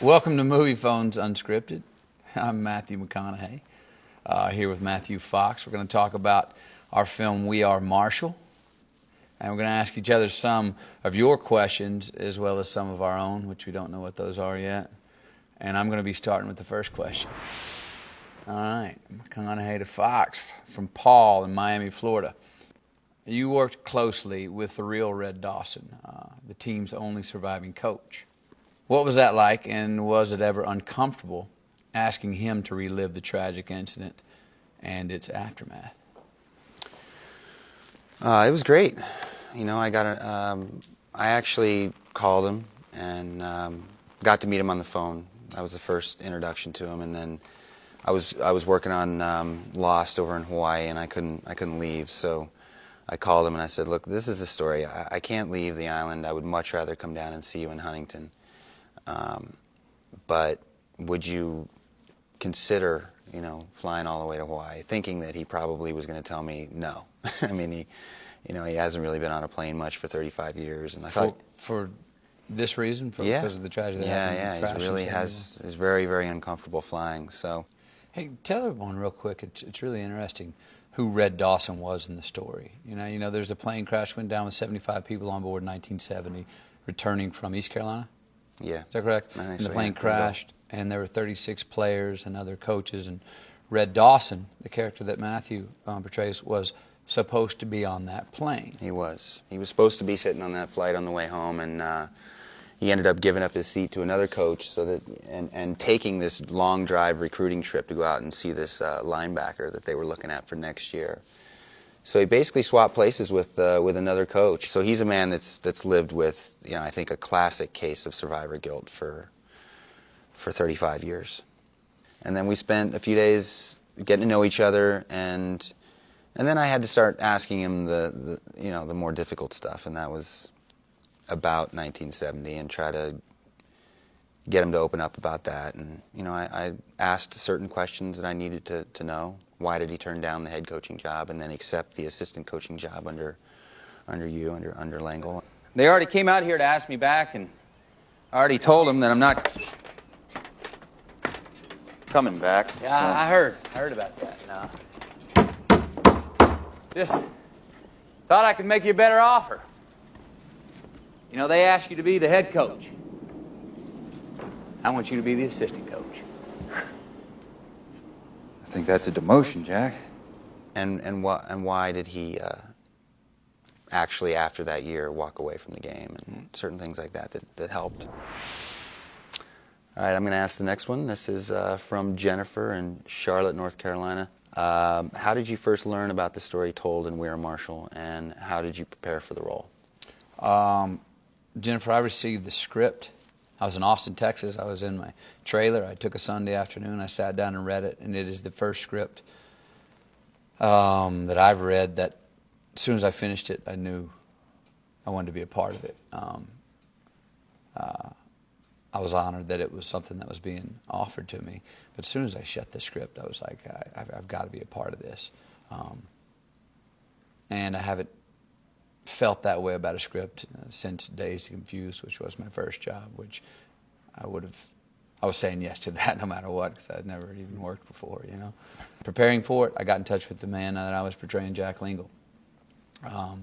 Welcome to Moviefone's Unscripted. I'm Matthew McConaughey, here with Matthew Fox. We're going to talk about our film, We Are Marshall. And we're going to ask each other some of your questions as well as some of our own, which we don't know what those are yet. And I'm going to be starting with the first question. All right, McConaughey to Fox from Paul in Miami, Florida. You worked closely with the real Red Dawson, the team's only surviving coach. What was that like, and was it ever uncomfortable asking him to relive the tragic incident and its aftermath? It was great. You know, I actually called him and got to meet him on the phone. That was the first introduction to him, and then I was working on Lost over in Hawaii, and I couldn't leave, so I called him and I said, "Look, this is the story. I can't leave the island. I would much rather come down and see you in Huntington. But would you consider, flying all the way to Hawaii?" Thinking that he probably was going to tell me no. I mean, he hasn't really been on a plane much for 35 years, and I thought for this reason, because of the tragedy. He really is very, very uncomfortable flying. So, hey, tell everyone real quick. It's really interesting who Red Dawson was in the story. You know, there's a plane crash went down with 75 people on board in 1970, returning from East Carolina. Yeah. Is that correct? And the plane crashed, and there were 36 players and other coaches. And Red Dawson, the character that Matthew portrays, was supposed to be on that plane. He was. He was supposed to be sitting on that flight on the way home, and he ended up giving up his seat to another coach, and taking this long drive recruiting trip to go out and see this linebacker that they were looking at for next year. So he basically swapped places with another coach. So he's a man that's lived with, I think, a classic case of survivor guilt for 35 years. And then we spent a few days getting to know each other, and then I had to start asking him the more difficult stuff, and that was about 1970, and try to get him to open up about that. And I asked certain questions that I needed to know. Why did he turn down the head coaching job and then accept the assistant coaching job under Langle? They already came out here to ask me back, and I already told them that I'm not coming back. Yeah, so. I heard about that. Just thought I could make you a better offer. They asked you to be the head coach. I want you to be the assistant coach. I think that's a demotion, Jack. And why did he actually, after that year, walk away from the game, and certain things like that helped. All right, I'm going to ask the next one. This is from Jennifer in Charlotte, North Carolina. How did you first learn about the story told in We Are Marshall, and how did you prepare for the role? Jennifer, I received the script. I was in Austin, Texas. I was in my trailer. I took a Sunday afternoon. I sat down and read it, and it is the first script that I've read that as soon as I finished it, I knew I wanted to be a part of it. I was honored that it was something that was being offered to me. But as soon as I shut the script, I was like, I've got to be a part of this. And I haven't felt that way about a script since Dazed and Confused, which was my first job, which I was saying yes to that no matter what, because I'd never even worked before, Preparing for it, I got in touch with the man that I was portraying, Jack Lingle. Got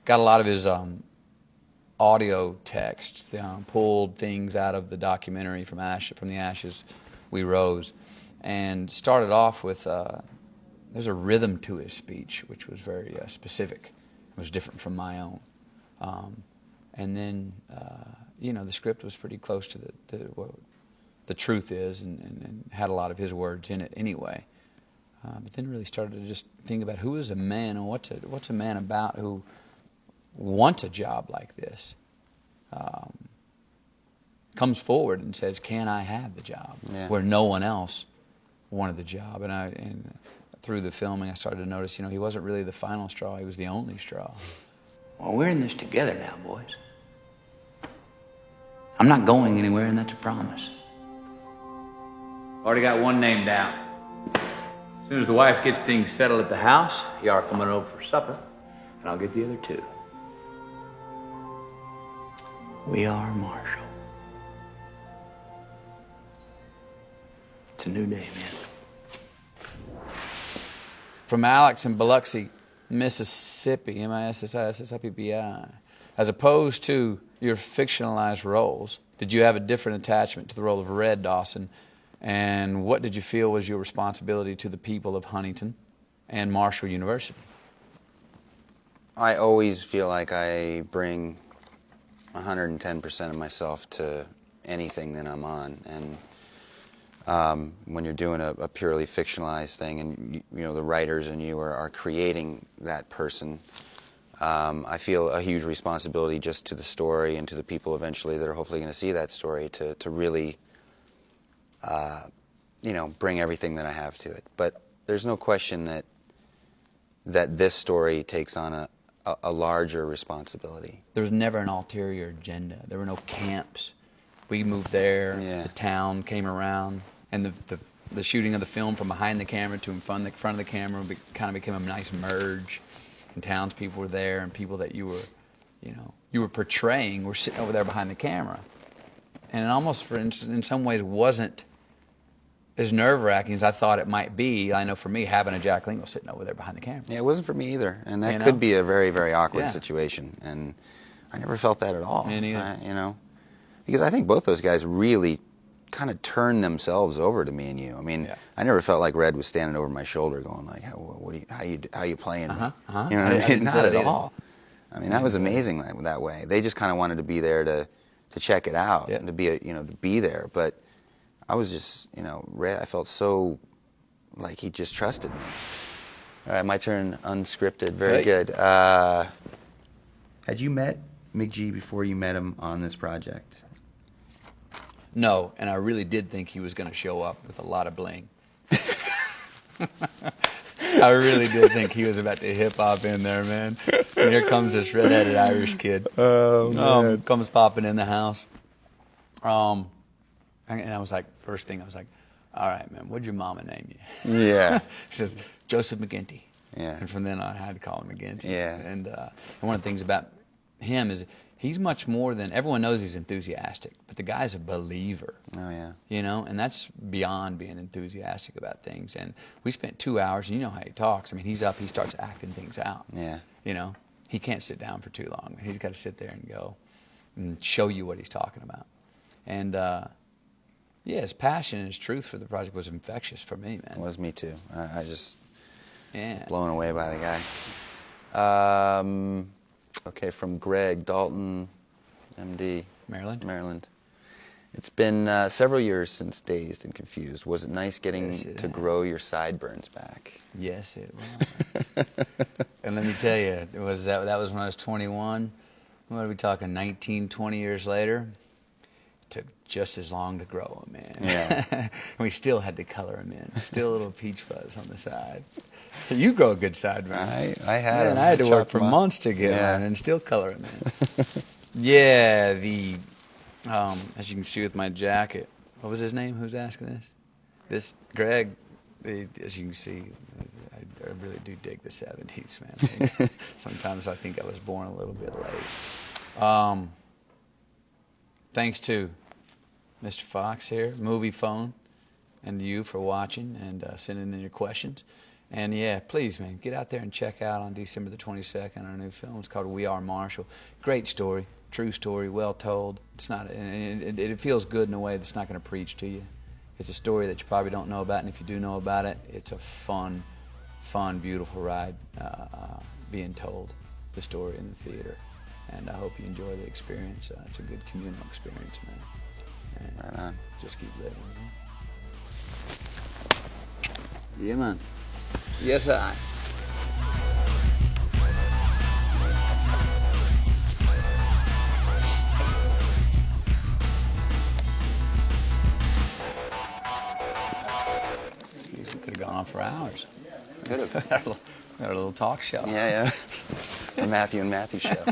a lot of his audio texts, pulled things out of the documentary From the Ashes We Rose, and started off with, there's a rhythm to his speech, which was very specific. It was different from my own. And then, the script was pretty close to what the truth is, and had a lot of his words in it anyway. But then really started to just think about who is a man, and what's a man about who wants a job like this, comes forward and says, "Can I have the job?" Yeah. Where no one else wanted the job. And through the filming, I started to notice, he wasn't really the final straw; he was the only straw. Well, we're in this together now, boys. I'm not going anywhere, and that's a promise. Already got one name down. As soon as the wife gets things settled at the house, you are coming over for supper, and I'll get the other two. We are Marshall. It's a new day, man. From Alex in Biloxi, Mississippi, Mississippi, as opposed to your fictionalized roles, did you have a different attachment to the role of Red Dawson? And what did you feel was your responsibility to the people of Huntington and Marshall University? I always feel like I bring 110% of myself to anything that I'm on, and when you're doing a purely fictionalized thing, and you know the writers and you are creating that person, I feel a huge responsibility just to the story and to the people eventually that are hopefully going to see that story to really, you know, bring everything that I have to it. But there's no question that this story takes on a larger responsibility. There was never an ulterior agenda. There were no camps. We moved there. Yeah. The town came around, and the shooting of the film from behind the camera to in front of the camera kind of became a nice merge. And townspeople were there, and people that you were portraying were sitting over there behind the camera. And it almost, in some ways, wasn't as nerve-wracking as I thought it might be. I know for me, having a Jack Lingo sitting over there behind the camera. Yeah, it wasn't for me either, and that You know? could be a very, very awkward Yeah. situation, and I never felt that at all. Me neither. You know, because I think both those guys really kind of turned themselves over to me and you. I mean, Yeah. I never felt like Red was standing over my shoulder, going like, "How you playing me?" Uh-huh. You know what I mean? didn't Not feel at it either. all. I mean, that was amazing that way. They just kind of wanted to be there to check it out Yeah. and to be there. But I was just, Red. I felt so like he just trusted me. All right, my turn. Unscripted. Very Great. good. Had you met McG before you met him on this project? No, and I really did think he was going to show up with a lot of bling. I really did think he was about to hip hop in there, man. And here comes this red-headed Irish kid. Oh, man. Comes popping in the house. And I was like, first thing I was like, all right, man, what'd your mama name you? Yeah. She says, Joseph McGinty. Yeah. And from then on, I had to call him McGinty. Yeah. And one of the things about him is he's much more than, everyone knows he's enthusiastic, but the guy's a believer. Oh, yeah. And that's beyond being enthusiastic about things. And we spent 2 hours, and you know how he talks. I mean, he's up, he starts acting things out. Yeah. He can't sit down for too long. He's got to sit there and go and show you what he's talking about. And, his passion and his truth for the project was infectious for me, man. It was me too. I just Yeah. blown away by the guy. Okay, from Greg Dalton, MD, Maryland. It's been several years since Dazed and Confused. Was it nice getting Yes, it to has. grow your sideburns back? Yes, it was. And let me tell you, that was when I was 21. What are we talking, 19, 20 years later? It took just as long to grow them, man. Yeah. And we still had to color them in. Still a little peach fuzz on the side. You grow a good sideburns. I had Man, them. I had to work chopped for them up. months to get Yeah. one and still color them in. Yeah, as you can see with my jacket. What was his name? Who's asking this? This Greg. As you can see, I really do dig the 70s, man. Sometimes I think I was born a little bit late. Thanks to Mr. Fox here, Moviefone, and you for watching and sending in your questions. And yeah, please, man, get out there and check out on December the 22nd our new film. It's called We Are Marshall. Great story, true story, well told. It's not. It feels good in a way that's not going to preach to you. It's a story that you probably don't know about, and if you do know about it, it's a fun, beautiful ride being told the story in the theater. And I hope you enjoy the experience. It's a good communal experience, man. And Right on. just keep living. Yeah, man. Yes, I. We could have gone on for hours. Could have. We had a little talk show. Yeah. The Matthew and Matthew show.